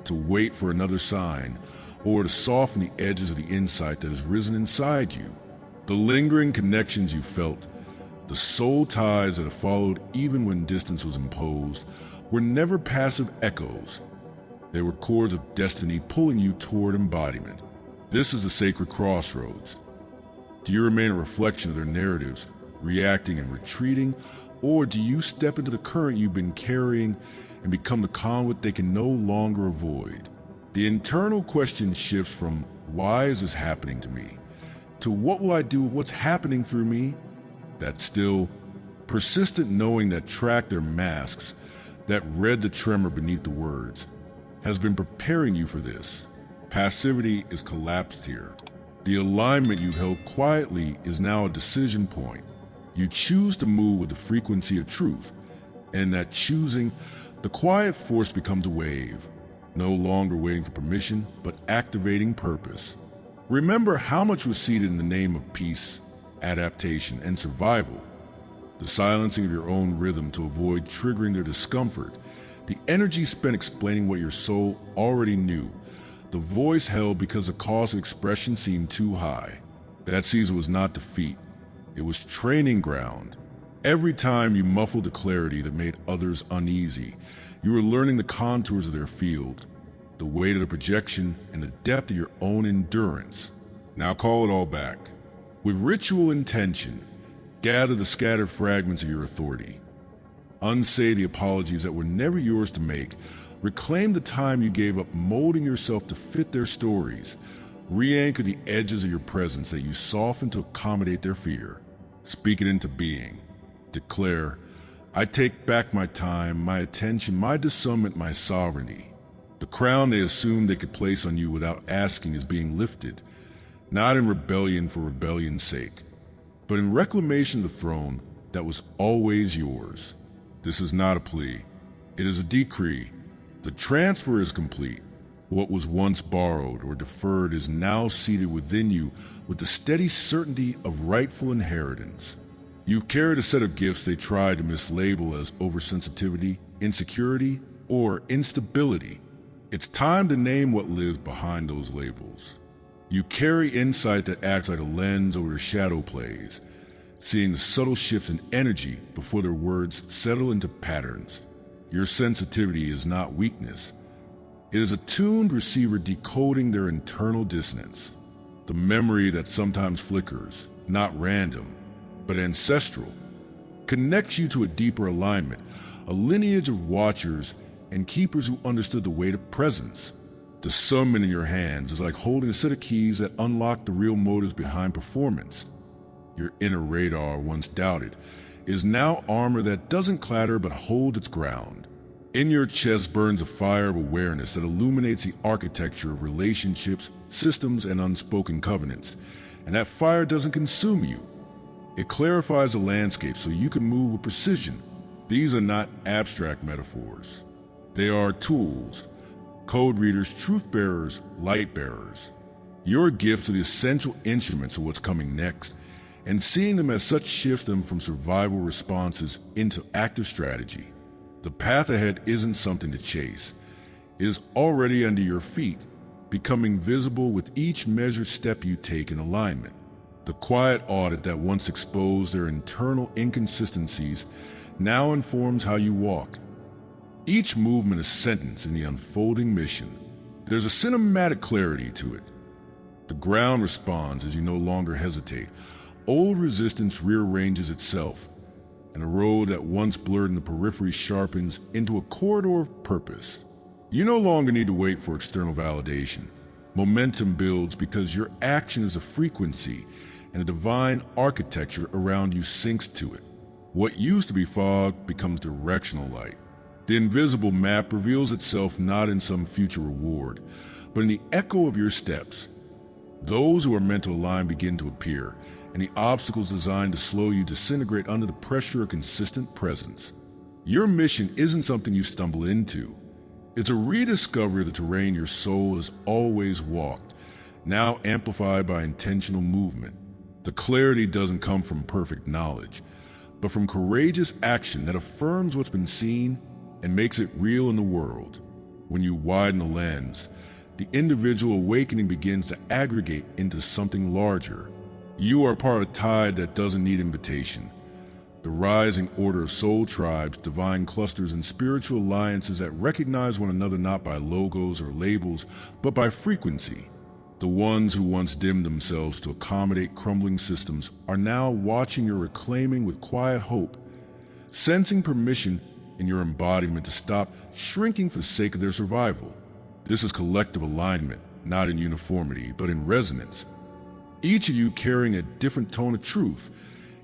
Speaker 1: to wait for another sign, or to soften the edges of the insight that has risen inside you. The lingering connections you felt, the soul ties that have followed even when distance was imposed, were never passive echoes. They were chords of destiny pulling you toward embodiment. This is the sacred crossroads. Do you remain a reflection of their narratives, reacting and retreating, or do you step into the current you've been carrying and become the conduit they can no longer avoid? The internal question shifts from why is this happening to me, to what will I do with what's happening through me. That still, persistent knowing that tracked their masks, that read the tremor beneath the words, has been preparing you for this. Passivity is collapsed here. The alignment you've held quietly is now a decision point. You choose to move with the frequency of truth, and that choosing, the quiet force becomes a wave, no longer waiting for permission, but activating purpose. Remember how much was seeded in the name of peace, adaptation, and survival. The silencing of your own rhythm to avoid triggering their discomfort, the energy spent explaining what your soul already knew, the voice held because the cost of expression seemed too high. That season was not defeat. It was training ground. Every time you muffled the clarity that made others uneasy, you were learning the contours of their field, the weight of the projection, and the depth of your own endurance. Now call it all back. With ritual intention, gather the scattered fragments of your authority. Unsay the apologies that were never yours to make. Reclaim the time you gave up molding yourself to fit their stories. Re-anchor the edges of your presence that you softened to accommodate their fear. Speak it into being. Declare, I take back my time, my attention, my discernment, my sovereignty. The crown they assumed they could place on you without asking is being lifted, not in rebellion for rebellion's sake, but in reclamation of the throne that was always yours. This is not a plea. It is a decree. The transfer is complete. What was once borrowed or deferred is now seated within you with the steady certainty of rightful inheritance. You've carried a set of gifts they tried to mislabel as oversensitivity, insecurity, or instability. It's time to name what lives behind those labels. You carry insight that acts like a lens over your shadow plays, seeing the subtle shifts in energy before their words settle into patterns. Your sensitivity is not weakness. It is a tuned receiver decoding their internal dissonance. The memory that sometimes flickers, not random, but ancestral, connects you to a deeper alignment, a lineage of watchers and keepers who understood the weight of presence. Discernment in your hands is like holding a set of keys that unlock the real motives behind performance. Your inner radar, once doubted, is now armor that doesn't clatter but holds its ground. In your chest burns a fire of awareness that illuminates the architecture of relationships, systems, and unspoken covenants. And that fire doesn't consume you. It clarifies the landscape so you can move with precision. These are not abstract metaphors. They are tools, code readers, truth bearers, light bearers. Your gifts are the essential instruments of what's coming next, and seeing them as such shifts them from survival responses into active strategy. The path ahead isn't something to chase. It is already under your feet, becoming visible with each measured step you take in alignment. The quiet audit that once exposed their internal inconsistencies now informs how you walk. Each movement is sentenced in the unfolding mission. There's a cinematic clarity to it. The ground responds as you no longer hesitate. Old resistance rearranges itself, and a road that once blurred in the periphery sharpens into a corridor of purpose. You no longer need to wait for external validation. Momentum builds because your action is a frequency, and the divine architecture around you sinks to it. What used to be fog becomes directional light. The invisible map reveals itself not in some future reward, but in the echo of your steps. Those who are meant to align begin to appear, and the obstacles designed to slow you disintegrate under the pressure of consistent presence. Your mission isn't something you stumble into. It's a rediscovery of the terrain your soul has always walked, now amplified by intentional movement. The clarity doesn't come from perfect knowledge, but from courageous action that affirms what's been seen and makes it real in the world. When you widen the lens, the individual awakening begins to aggregate into something larger. You are part of a tide that doesn't need invitation. The rising order of soul tribes, divine clusters, and spiritual alliances that recognize one another not by logos or labels, but by frequency. The ones who once dimmed themselves to accommodate crumbling systems are now watching your reclaiming with quiet hope, sensing permission in your embodiment to stop shrinking for the sake of their survival. This is collective alignment, not in uniformity, but in resonance. Each of you carrying a different tone of truth,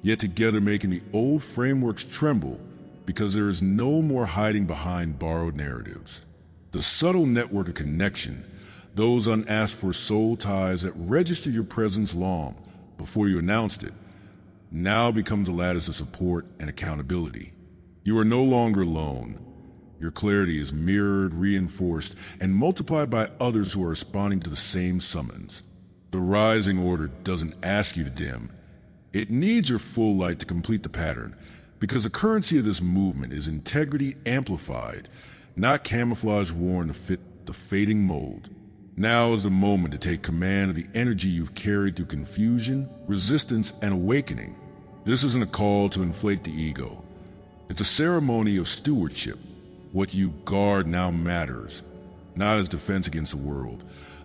Speaker 1: yet together making the old frameworks tremble because there is no more hiding behind borrowed narratives. The subtle network of connection, those unasked for soul ties that registered your presence long before you announced it, now becomes a lattice of support and accountability. You are no longer alone. Your clarity is mirrored, reinforced, and multiplied by others who are responding to the same summons. The rising order doesn't ask you to dim. It needs your full light to complete the pattern, because the currency of this movement is integrity amplified, not camouflage worn to fit the fading mold. Now is the moment to take command of the energy you've carried through confusion, resistance, and awakening. This isn't a call to inflate the ego. It's a ceremony of stewardship. What you guard now matters, not as defense against the world,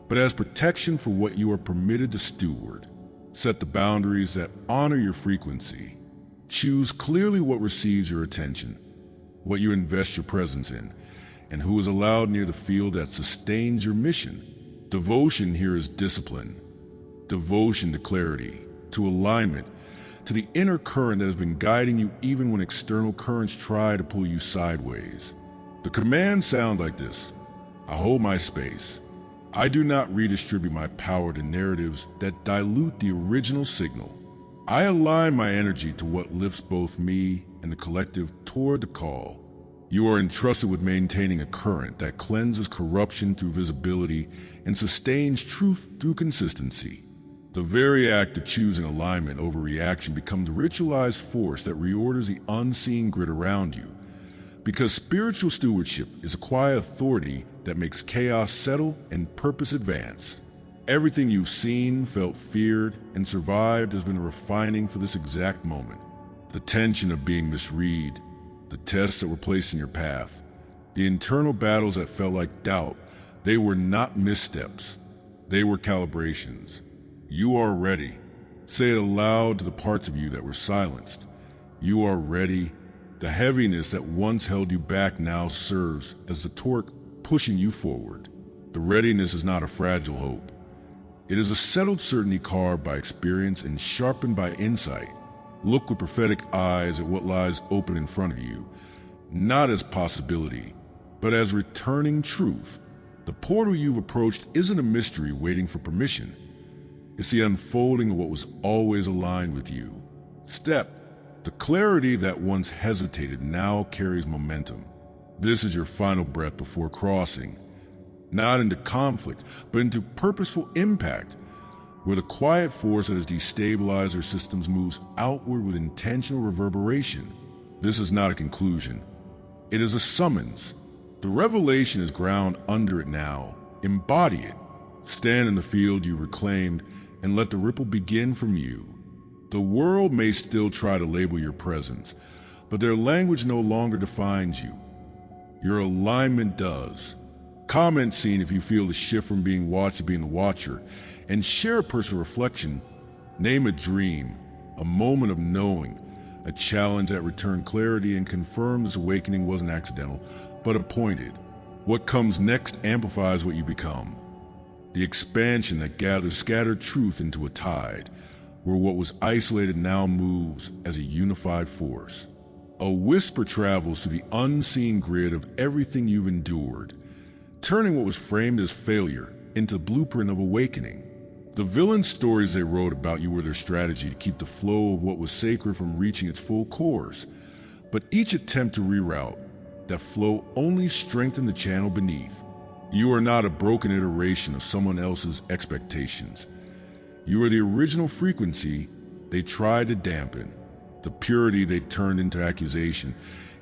Speaker 1: but as protection for what you are permitted to steward. Set the boundaries that honor your frequency. Choose clearly what receives your attention, what you invest your presence in, and who is allowed near the field that sustains your mission. Devotion here is discipline. Devotion to clarity, to alignment, to the inner current that has been guiding you even when external currents try to pull you sideways. The commands sound like this: I hold my space. I do not redistribute my power to narratives that dilute the original signal. I align my energy to what lifts both me and the collective toward the call. You are entrusted with maintaining a current that cleanses corruption through visibility and sustains truth through consistency. The very act of choosing alignment over reaction becomes a ritualized force that reorders the unseen grid around you. Because spiritual stewardship is a quiet authority that makes chaos settle and purpose advance. Everything you've seen, felt, feared, and survived has been refining for this exact moment. The tension of being misread, the tests that were placed in your path, the internal battles that felt like doubt, they were not missteps. They were calibrations. You are ready. Say it aloud to the parts of you that were silenced. You are ready. The heaviness that once held you back now serves as the torque pushing you forward. The readiness is not a fragile hope. It is a settled certainty carved by experience and sharpened by insight. Look with prophetic eyes at what lies open in front of you, not as possibility, but as returning truth. The portal you've approached isn't a mystery waiting for permission. It's the unfolding of what was always aligned with you. Step. The clarity that once hesitated now carries momentum. This is your final breath before crossing, not into conflict, but into purposeful impact, where the quiet force that has destabilized our systems moves outward with intentional reverberation. This is not a conclusion. It is a summons. The revelation is ground under it now. Embody it. Stand in the field you reclaimed and let the ripple begin from you. The world may still try to label your presence, but their language no longer defines you. Your alignment does. Comment scene if you feel the shift from being watched to being the watcher, and share a personal reflection. Name a dream, a moment of knowing, a challenge that returned clarity and confirmed this awakening wasn't accidental, but appointed. What comes next amplifies what you become. The expansion that gathers scattered truth into a tide, where what was isolated now moves as a unified force. A whisper travels through the unseen grid of everything you've endured, turning what was framed as failure into the blueprint of awakening. The villain stories they wrote about you were their strategy to keep the flow of what was sacred from reaching its full course, but each attempt to reroute that flow only strengthened the channel beneath. You are not a broken iteration of someone else's expectations. You are the original frequency they tried to dampen. The purity they turned into accusation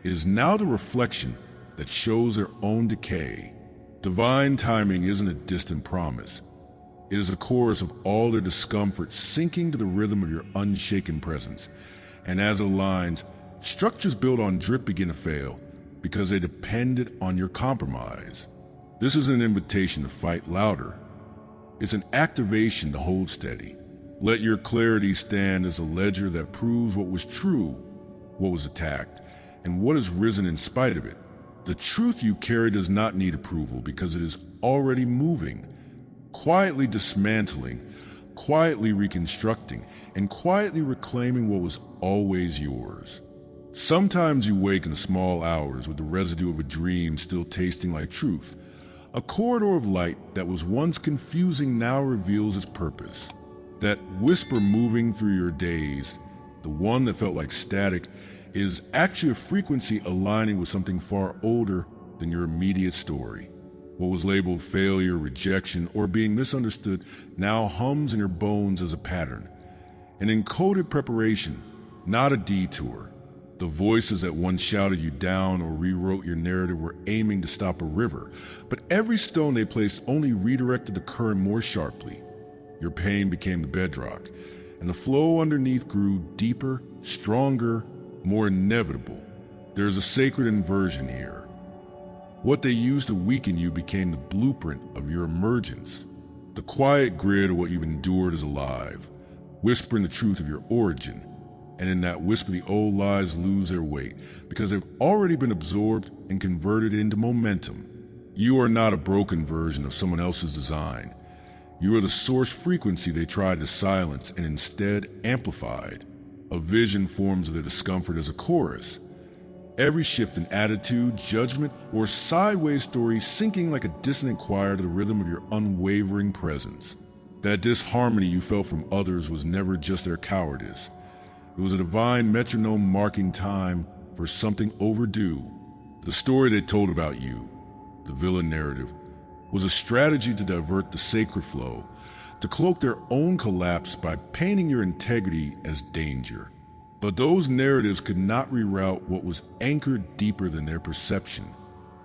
Speaker 1: is now the reflection that shows their own decay. Divine timing isn't a distant promise. It is a chorus of all their discomfort sinking to the rhythm of your unshaken presence. And as it aligns, structures built on drip begin to fail because they depended on your compromise. This is an invitation to fight louder. It's an activation to hold steady. Let your clarity stand as a ledger that proves what was true, what was attacked, and what has risen in spite of it. The truth you carry does not need approval because it is already moving. quietly dismantling, quietly reconstructing, and quietly reclaiming what was always yours. Sometimes you wake in the small hours with the residue of a dream still tasting like truth. A corridor of light that was once confusing now reveals its purpose. That whisper moving through your days, the one that felt like static, is actually a frequency aligning with something far older than your immediate story. What was labeled failure, rejection, or being misunderstood now hums in your bones as a pattern. An encoded preparation, not a detour. The voices that once shouted you down or rewrote your narrative were aiming to stop a river, but every stone they placed only redirected the current more sharply. Your pain became the bedrock, and the flow underneath grew deeper, stronger, more inevitable. There is a sacred inversion here. What they used to weaken you became the blueprint of your emergence. The quiet grid of what you've endured is alive, whispering the truth of your origin. And in that whisper, the old lies lose their weight because they've already been absorbed and converted into momentum. You are not a broken version of someone else's design. You are the source frequency they tried to silence and instead amplified. A vision forms of their discomfort as a chorus. Every shift in attitude, judgment, or sideways story sinking like a dissonant choir to the rhythm of your unwavering presence. That disharmony you felt from others was never just their cowardice. It was a divine metronome marking time for something overdue. The story they told about you, the villain narrative, was a strategy to divert the sacred flow, to cloak their own collapse by painting your integrity as danger. But those narratives could not reroute what was anchored deeper than their perception.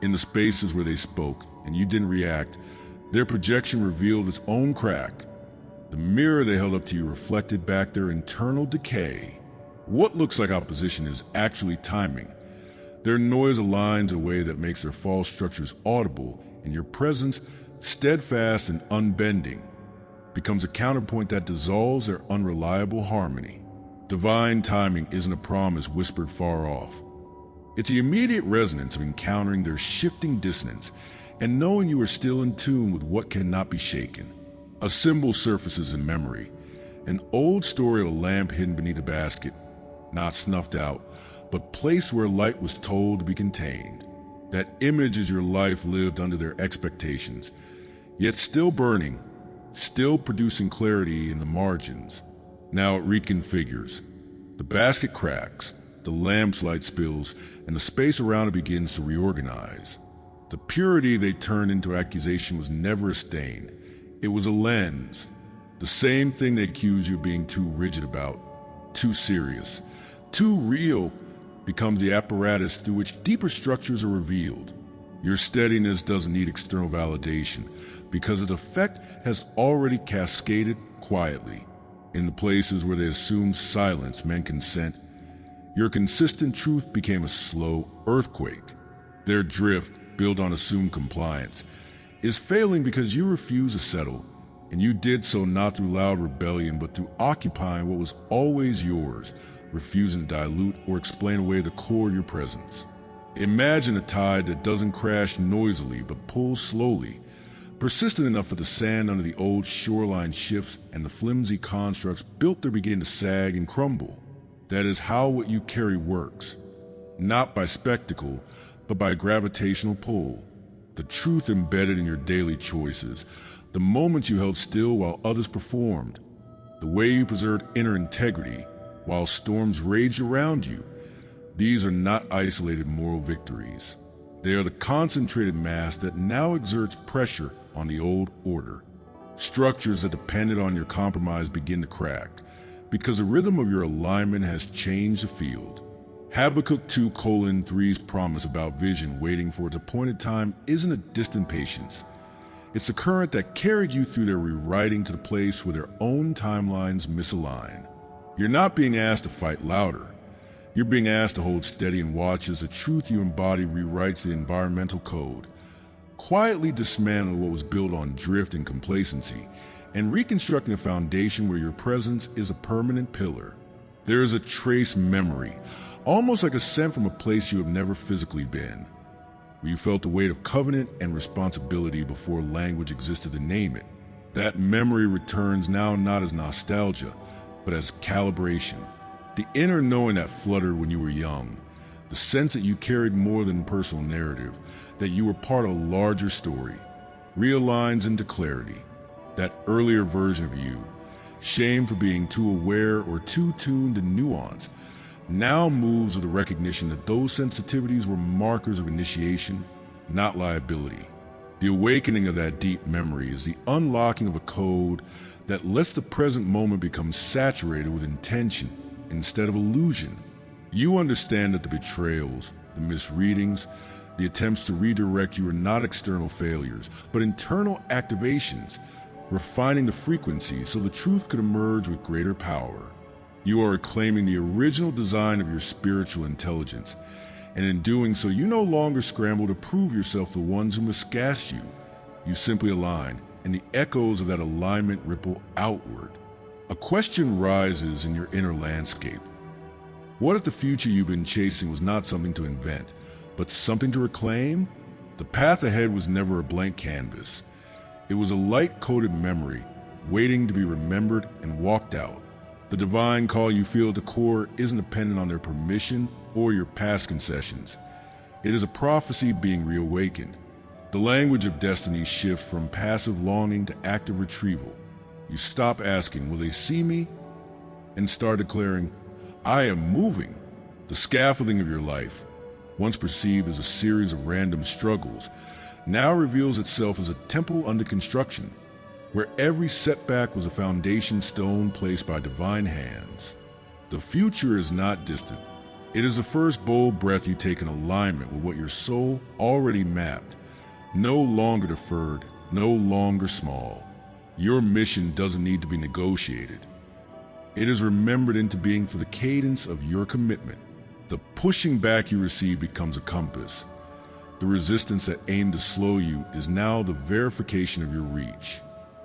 Speaker 1: In the spaces where they spoke and you didn't react, their projection revealed its own crack. The mirror they held up to you reflected back their internal decay. What looks like opposition is actually timing. Their noise aligns in a way that makes their false structures audible, and your presence, steadfast and unbending, becomes a counterpoint that dissolves their unreliable harmony. Divine timing isn't a promise whispered far off. It's the immediate resonance of encountering their shifting dissonance and knowing you are still in tune with what cannot be shaken. A symbol surfaces in memory, an old story of a lamp hidden beneath a basket, not snuffed out, but placed where light was told to be contained. That image is your life lived under their expectations, yet still burning, still producing clarity in the margins. Now it reconfigures. The basket cracks, the lamp's light spills, and the space around it begins to reorganize. The purity they turned into accusation was never a stain. It was a lens. The same thing they accused you of being too rigid about, too serious, too real, becomes the apparatus through which deeper structures are revealed. Your steadiness doesn't need external validation because its effect has already cascaded quietly. In the places where they assumed silence meant consent, your consistent truth became a slow earthquake. Their drift, built on assumed compliance, is failing because you refuse to settle, and you did so not through loud rebellion but through occupying what was always yours, refusing to dilute or explain away the core of your presence. Imagine a tide that doesn't crash noisily but pulls slowly, persistent enough that the sand under the old shoreline shifts and the flimsy constructs built there begin to sag and crumble. That is how what you carry works, not by spectacle, but by gravitational pull. The truth embedded in your daily choices, the moments you held still while others performed, the way you preserved inner integrity while storms raged around you. These are not isolated moral victories. They are the concentrated mass that now exerts pressure on the old order. Structures that depended on your compromise begin to crack, because the rhythm of your alignment has changed the field. Habakkuk 2:3's promise about vision waiting for its appointed time isn't a distant patience. It's the current that carried you through their rewriting to the place where their own timelines misalign. You're not being asked to fight louder. You're being asked to hold steady and watch as the truth you embody rewrites the environmental code. Quietly dismantle what was built on drift and complacency, and reconstructing a foundation where your presence is a permanent pillar. There is a trace memory, almost like a scent from a place you have never physically been, where you felt the weight of covenant and responsibility before language existed to name it. That memory returns now not as nostalgia, but as calibration. The inner knowing that fluttered when you were young, the sense that you carried more than personal narrative, that you were part of a larger story, realigns into clarity. That earlier version of you, shamed for being too aware or too tuned to nuance, now moves with the recognition that those sensitivities were markers of initiation, not liability. The awakening of that deep memory is the unlocking of a code that lets the present moment become saturated with intention instead of illusion. You understand that the betrayals, the misreadings, the attempts to redirect you are not external failures, but internal activations, refining the frequency so the truth could emerge with greater power. You are reclaiming the original design of your spiritual intelligence, and in doing so, you no longer scramble to prove yourself the ones who miscast you. You simply align, and the echoes of that alignment ripple outward. A question rises in your inner landscape. What if the future you've been chasing was not something to invent, but something to reclaim? The path ahead was never a blank canvas. It was a light-coated memory, waiting to be remembered and walked out. The divine call you feel at the core isn't dependent on their permission or your past concessions. It is a prophecy being reawakened. The language of destiny shifts from passive longing to active retrieval. You stop asking, will they see me? And start declaring, I am moving. The scaffolding of your life, once perceived as a series of random struggles, now reveals itself as a temple under construction, where every setback was a foundation stone placed by divine hands. The future is not distant. It is the first bold breath you take in alignment with what your soul already mapped, no longer deferred, no longer small. Your mission doesn't need to be negotiated. It is remembered into being for the cadence of your commitment. The pushing back you receive becomes a compass. The resistance that aimed to slow you is now the verification of your reach.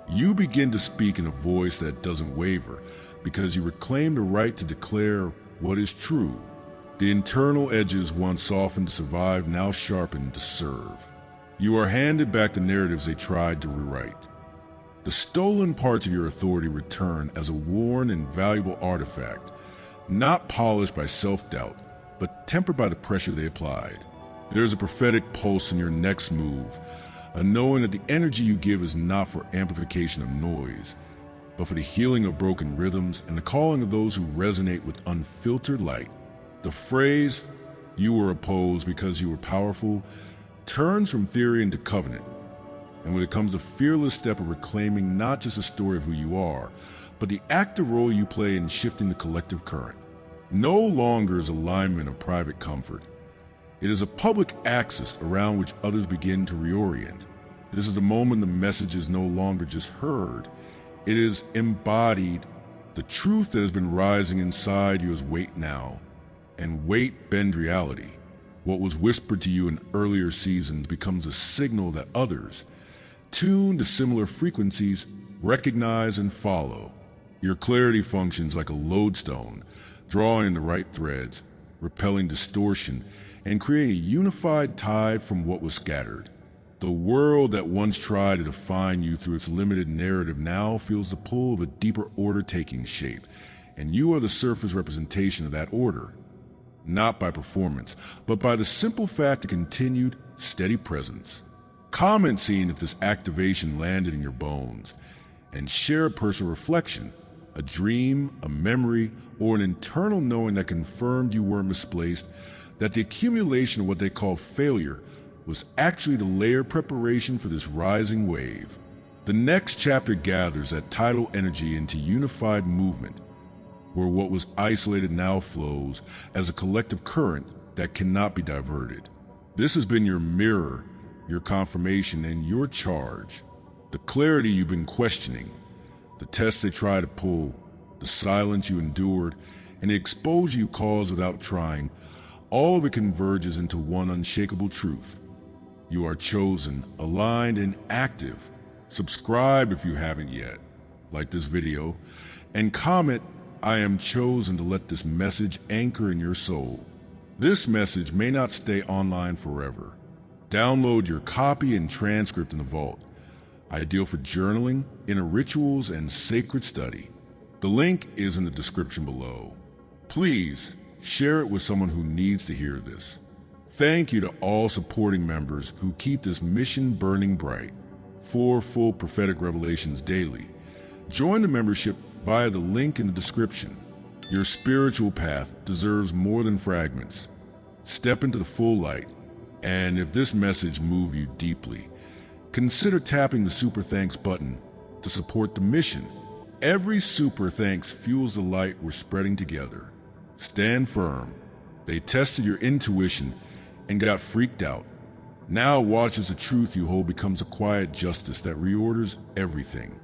Speaker 1: You begin to speak in a voice that doesn't waver because you reclaim the right to declare what is true. The internal edges once softened to survive now sharpened to serve. You are handed back the narratives they tried to rewrite. The stolen parts of your authority return as a worn and valuable artifact, not polished by self-doubt, but tempered by the pressure they applied. There is a prophetic pulse in your next move, a knowing that the energy you give is not for amplification of noise, but for the healing of broken rhythms and the calling of those who resonate with unfiltered light. The phrase, you were opposed because you were powerful, turns from theory into covenant. And when it comes to the fearless step of reclaiming not just a story of who you are, but the active role you play in shifting the collective current. No longer is alignment a private comfort. It is a public axis around which others begin to reorient. This is the moment the message is no longer just heard. It is embodied. The truth that has been rising inside you is weight now, and weight bends reality. What was whispered to you in earlier seasons becomes a signal that others, tuned to similar frequencies, recognize and follow. Your clarity functions like a lodestone, drawing in the right threads, repelling distortion, and creating a unified tide from what was scattered. The world that once tried to define you through its limited narrative now feels the pull of a deeper order taking shape, and you are the surface representation of that order. Not by performance, but by the simple fact of continued, steady presence. Comment seeing if this activation landed in your bones, and share a personal reflection, a dream, a memory, or an internal knowing that confirmed you weren't misplaced, that the accumulation of what they call failure was actually the layered preparation for this rising wave. The next chapter gathers that tidal energy into unified movement, where what was isolated now flows as a collective current that cannot be diverted. This has been your mirror, your confirmation, and your charge. The clarity you've been questioning, the tests they tried to pull, the silence you endured, and the exposure you caused without trying, all of it converges into one unshakable truth. You are chosen, aligned, and active. Subscribe if you haven't yet, like this video, and comment, I am chosen, to let this message anchor in your soul. This message may not stay online forever. Download your copy and transcript in the vault. ideal for journaling, inner rituals, and sacred study. The link is in the description below. Please share it with someone who needs to hear this. Thank you to all supporting members who keep this mission burning bright. 4 full prophetic revelations daily. Join the membership via the link in the description. Your spiritual path deserves more than fragments. Step into the full light, and if this message moved you deeply, consider tapping the Super Thanks button to support the mission. Every Super Thanks fuels the light we're spreading together. Stand firm. They tested your intuition and got freaked out. Now watch as the truth you hold becomes a quiet justice that reorders everything.